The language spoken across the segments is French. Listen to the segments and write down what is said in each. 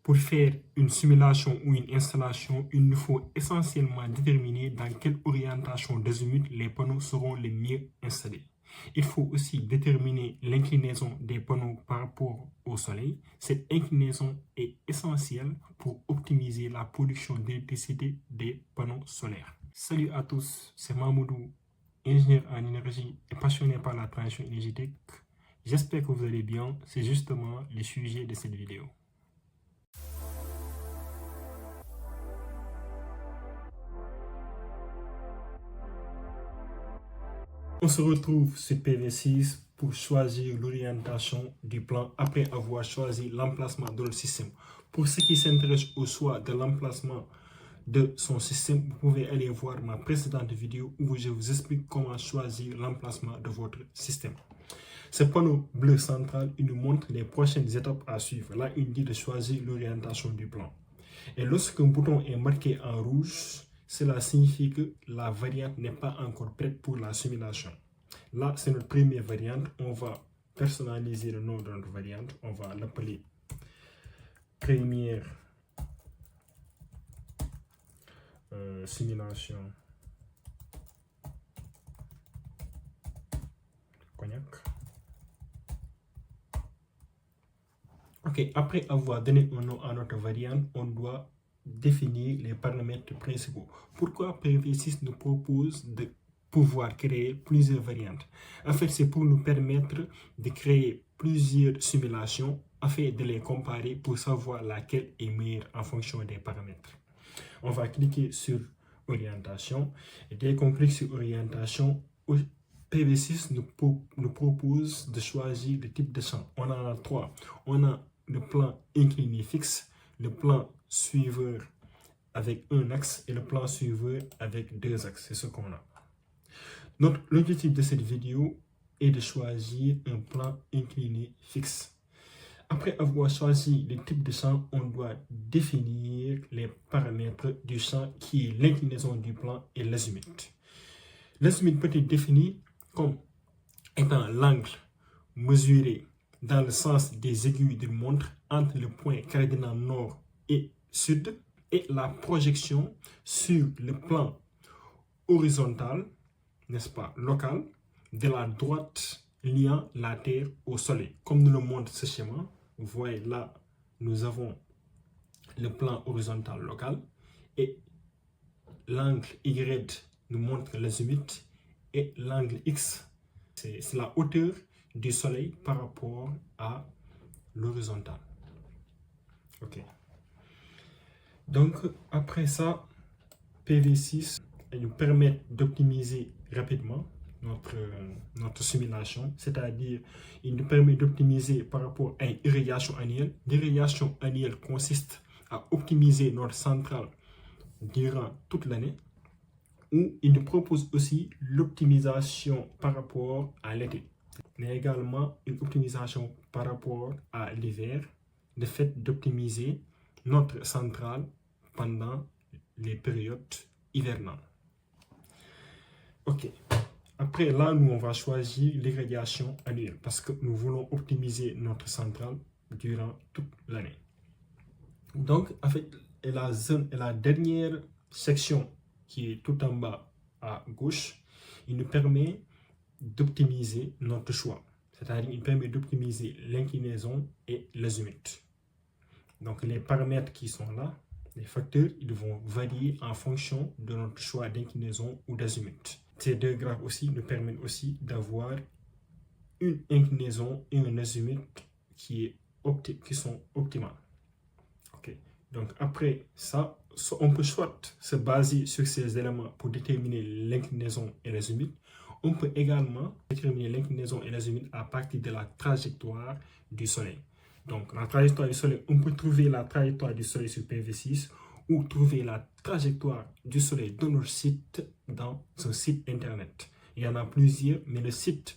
Pour faire une simulation ou une installation, il nous faut essentiellement déterminer dans quelle orientation d'azimut les panneaux seront les mieux installés. Il faut aussi déterminer l'inclinaison des panneaux par rapport au soleil. Cette inclinaison est essentielle pour optimiser la production d'électricité des panneaux solaires. Salut à tous, c'est Mamoudou, ingénieur en énergie et passionné par la transition énergétique. J'espère que vous allez bien, c'est justement le sujet de cette vidéo. On se retrouve sur PV6 pour choisir l'orientation du plan après avoir choisi l'emplacement de notre système. Pour ceux qui s'intéressent au choix de l'emplacement de son système, vous pouvez aller voir ma précédente vidéo où je vous explique comment choisir l'emplacement de votre système. Ce panneau bleu central, il nous montre les prochaines étapes à suivre. Là, il dit de choisir l'orientation du plan. Et lorsqu'un bouton est marqué en rouge, cela signifie que la variante n'est pas encore prête pour la simulation. Là, c'est notre première variante. On va personnaliser le nom de notre variante. On va l'appeler première simulation cognac. Ok, après avoir donné un nom à notre variante, on doit définir les paramètres principaux. Pourquoi PV6 nous propose de pouvoir créer plusieurs variantes? En fait, c'est pour nous permettre de créer plusieurs simulations afin de les comparer pour savoir laquelle est meilleure en fonction des paramètres. On va cliquer sur orientation et dès qu'on clique sur orientation, PV6 nous propose de choisir le type de champ. On en a trois. On a le plan incliné fixe, le plan suiveur avec un axe et le plan suiveur avec deux axes. C'est ce qu'on a. L'objectif de cette vidéo est de choisir un plan incliné fixe. Après avoir choisi le type de champ, on doit définir les paramètres du champ qui est l'inclinaison du plan et l'azimut. L'azimut peut être défini comme étant l'angle mesuré dans le sens des aiguilles d'une montre entre le point cardinal nord et sud et la projection sur le plan horizontal, n'est-ce pas, local, de la droite liant la Terre au Soleil. Comme nous le montre ce schéma, vous voyez là, nous avons le plan horizontal local et l'angle Y nous montre l'azimut et l'angle X, c'est la hauteur du Soleil par rapport à l'horizontale. Ok. Donc, après ça, PV6 nous permet d'optimiser rapidement notre simulation, c'est-à-dire il nous permet d'optimiser par rapport à une irradiation annuelle. L'irradiation annuelle consiste à optimiser notre centrale durant toute l'année, ou il nous propose aussi l'optimisation par rapport à l'été, mais également une optimisation par rapport à l'hiver, le fait d'optimiser notre centrale pendant les périodes hivernales. Ok. Après, là, nous, on va choisir l'irradiation annuelle parce que nous voulons optimiser notre centrale durant toute l'année. Donc, en fait, la dernière section qui est tout en bas à gauche, il nous permet d'optimiser notre choix. C'est-à-dire, il permet d'optimiser l'inclinaison et l'azimut. Donc, les paramètres qui sont là, les facteurs, ils vont varier en fonction de notre choix d'inclinaison ou d'azimut. Ces deux graphes aussi nous permettent aussi d'avoir une inclinaison et un azimut qui sont optimales. Okay. Donc après ça, on peut soit se baser sur ces éléments pour déterminer l'inclinaison et l'azimut. On peut également déterminer l'inclinaison et l'azimut à partir de la trajectoire du Soleil. Donc la trajectoire du Soleil, on peut trouver la trajectoire du Soleil sur PV6 ou trouver la trajectoire du Soleil de notre site dans un site internet. Il y en a plusieurs, mais le site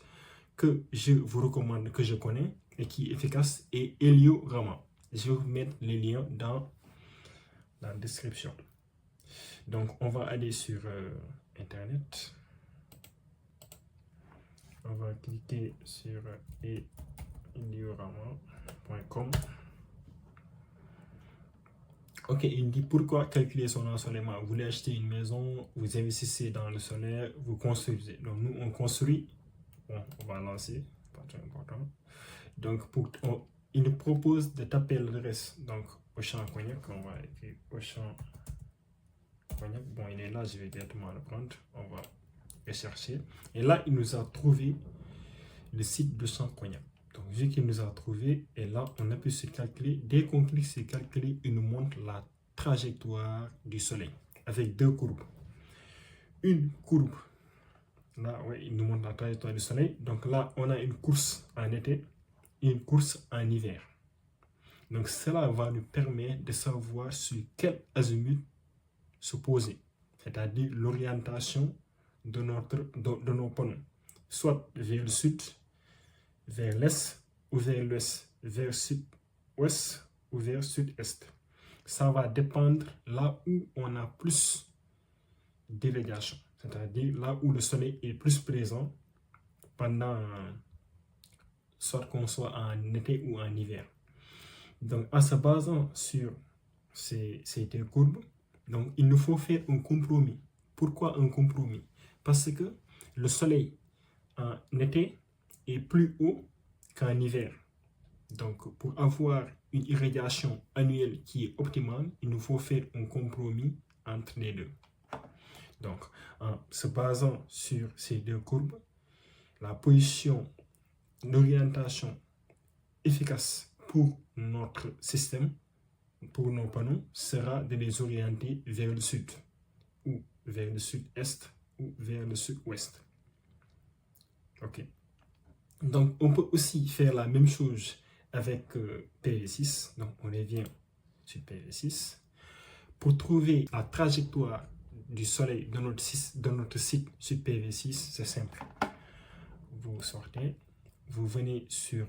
que je vous recommande, que je connais et qui est efficace est Heliorama. Je vais vous mettre les liens dans la description. Donc on va aller sur internet. On va cliquer sur heliorama.com. Ok, il me dit pourquoi calculer son ensoleillement. Vous voulez acheter une maison, vous investissez dans le solaire, vous construisez. Donc nous, on construit. Bon, on va lancer, pas très important. Donc il nous propose de taper l'adresse. Donc Auchan Cognac, on va écrire Auchan Cognac. Bon, il est là, je vais directement le prendre. On va rechercher. Et là, il nous a trouvé le site de Auchan Cognac. Donc, vu qu'il nous a trouvé, et là, on appuie sur calculer. Dès qu'on clique sur calculer, il nous montre la trajectoire du soleil avec deux courbes. Une courbe, là, ouais, il nous montre la trajectoire du soleil. Donc là, on a une course en été et une course en hiver. Donc, cela va nous permettre de savoir sur quel azimut se poser, c'est-à-dire l'orientation de nos panneaux, soit vers le sud, vers l'est ou vers l'ouest, vers sud-ouest ou vers sud-est. Ça va dépendre là où on a plus d'irradiation, c'est-à-dire là où le soleil est plus présent pendant, soit qu'on soit en été ou en hiver. Donc, en se basant sur ces deux courbes, donc il nous faut faire un compromis. Pourquoi un compromis? Parce que le soleil en été est plus haut qu'en hiver. Donc, pour avoir une irradiation annuelle qui est optimale, il nous faut faire un compromis entre les deux. Donc, en se basant sur ces deux courbes, la position d'orientation efficace pour notre système, pour nos panneaux, sera de les orienter vers le sud, ou vers le sud-est, ou vers le sud-ouest. Ok. Donc, on peut aussi faire la même chose avec PV6. Donc, on revient sur PV6. Pour trouver la trajectoire du soleil de notre site sur PV6, c'est simple. Vous sortez, vous venez sur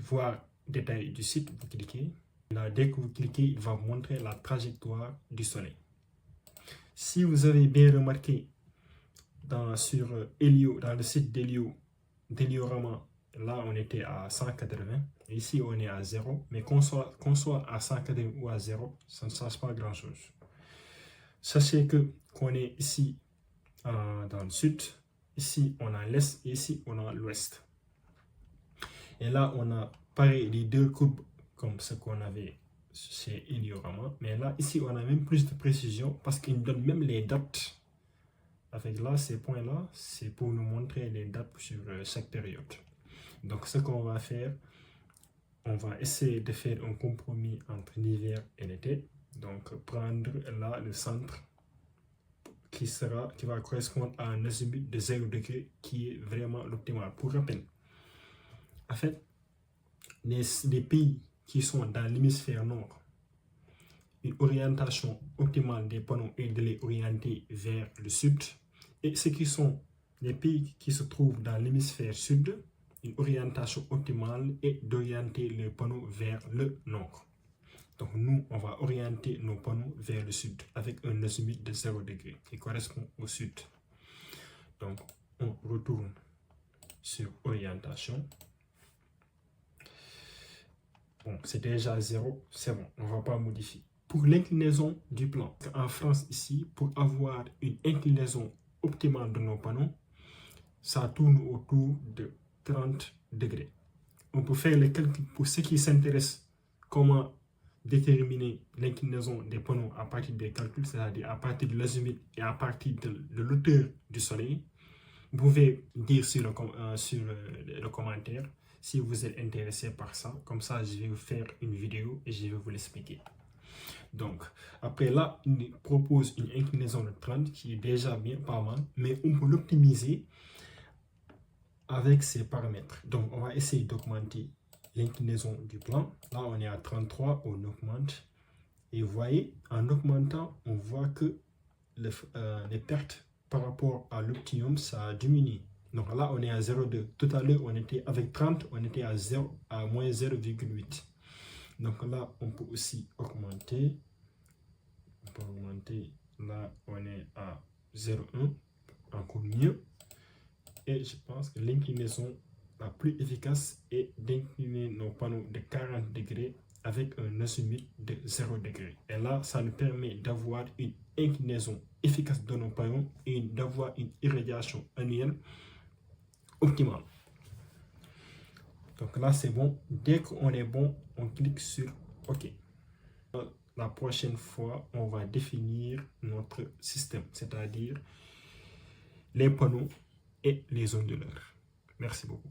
voir détail du site, vous cliquez. Là, dès que vous cliquez, il va vous montrer la trajectoire du soleil. Si vous avez bien remarqué, sur Helio, dans le site d'Heliorama, là on était à 180, ici on est à 0, mais qu'on soit à 180 ou à 0, ça ne change pas grand chose. Sachez qu'on est ici dans le sud, ici on a l'est et ici on a l'ouest. Et là on a pareil les deux courbes comme ce qu'on avait chez Heliorama, mais là ici on a même plus de précision parce qu'il nous donne même les dates. Avec là, ces points-là, c'est pour nous montrer les dates sur chaque période. Donc, ce qu'on va faire, on va essayer de faire un compromis entre l'hiver et l'été. Donc, prendre là le centre qui va correspondre à un azimut de 0 degré qui est vraiment l'optimal. Pour rappel, en fait, les pays qui sont dans l'hémisphère nord, une orientation optimale des panneaux est de les orienter vers le sud. Et ceux qui sont les pays qui se trouvent dans l'hémisphère sud, une orientation optimale est d'orienter les panneaux vers le nord. Donc nous, on va orienter nos panneaux vers le sud avec un azimut de 0 degré qui correspond au sud. Donc on retourne sur orientation. Bon, c'est déjà 0, c'est bon, on ne va pas modifier. Pour l'inclinaison du plan, en France ici, pour avoir une inclinaison optimale de nos panneaux, ça tourne autour de 30 degrés. On peut faire les calculs pour ceux qui s'intéressent comment déterminer l'inclinaison des panneaux à partir des calculs, c'est-à-dire à partir de l'azimut et à partir de l'auteur du soleil. Vous pouvez dire sur le commentaire si vous êtes intéressé par ça. Comme ça, je vais vous faire une vidéo et je vais vous l'expliquer. Donc, après là, il propose une inclinaison de 30 qui est déjà bien, pas mal, mais on peut l'optimiser avec ces paramètres. Donc, on va essayer d'augmenter l'inclinaison du plan. Là, on est à 33, on augmente. Et vous voyez, en augmentant, on voit que les pertes par rapport à l'optimum, ça a diminué. Donc là, on est à 0,2. Tout à l'heure, on était avec 30, on était à moins 0,8. Donc là, on peut aussi augmenter. On peut augmenter. Là, on est à 0,1. Encore mieux. Et je pense que l'inclinaison la plus efficace est d'incliner nos panneaux de 40 degrés avec un azimut de 0 degré. Et là, ça nous permet d'avoir une inclinaison efficace de nos panneaux et d'avoir une irradiation annuelle optimale. Donc là, c'est bon. Dès qu'on est bon, on clique sur OK. La prochaine fois, on va définir notre système, c'est-à-dire les panneaux et les onduleurs. Merci beaucoup.